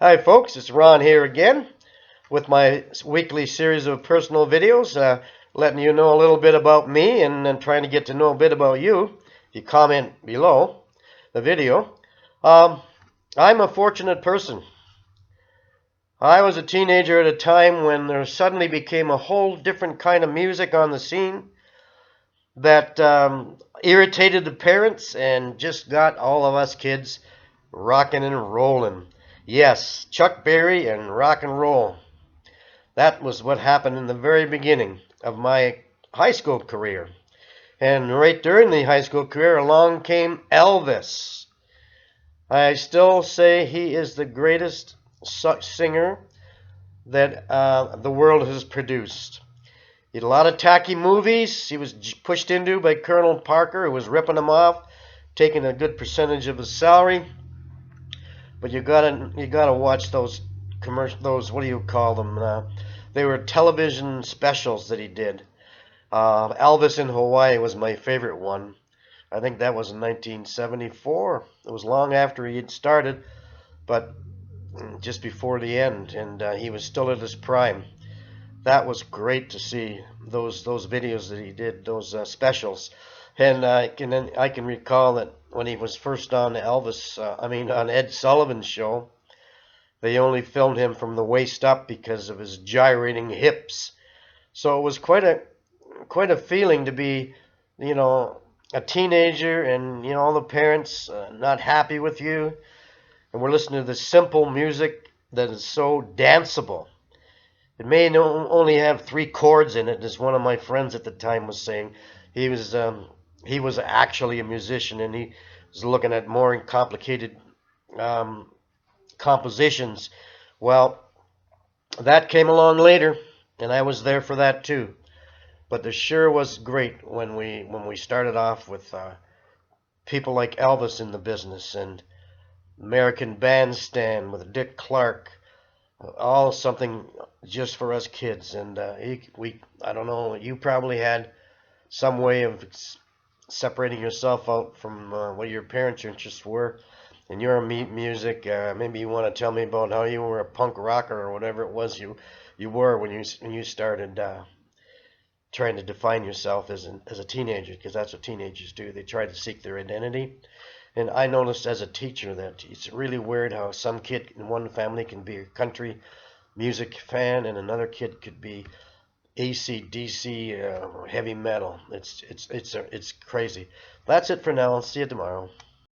Hi folks, it's Ron here again with my weekly series of personal videos, letting you know a little bit about me and then trying to get to know a bit about you. If you comment below the video. Um, I'm a fortunate person. I was a teenager at a time when there suddenly became a whole different kind of music on the scene that irritated the parents and just got all of us kids rocking and rolling. Yes, Chuck Berry and rock and roll. That was what happened in the very beginning of my high school career. And right during the high school career, along came Elvis. I still say he is the greatest singer that the world has produced. He had a lot of tacky movies. He was pushed into by Colonel Parker, who was ripping him off, taking a good percentage of his salary. But you gotta watch those commercial, those, what do you call them? They were television specials that he did. Elvis in Hawaii was my favorite one. I think that was in 1974. It was long after he had started, but just before the end, and he was still at his prime. That was great to see those videos that he did, those specials. And I can recall that when he was first on on Ed Sullivan's show, they only filmed him from the waist up because of his gyrating hips. So it was quite a feeling to be, you know, a teenager and all the parents not happy with you, and we're listening to this simple music that is so danceable. It may only have three chords in it, as one of my friends at the time was saying. He was he was actually a musician, and he was looking at more complicated um, compositions. Well, that came along later, and I was there for that too. But the sure was great when we started off with people like Elvis in the business and American Bandstand with Dick Clark, all something just for us kids. And I don't know, you probably had some way of separating yourself out from what your parents' interests were in your music. Maybe you want to tell me about how you were a punk rocker or whatever it was you were when you started trying to define yourself as a teenager, because that's what teenagers do. They try to seek their identity. And I noticed as a teacher that it's really weird how some kid in one family can be a country music fan and another kid could be AC/DC, heavy metal. It's crazy. That's it for now. I'll see you tomorrow.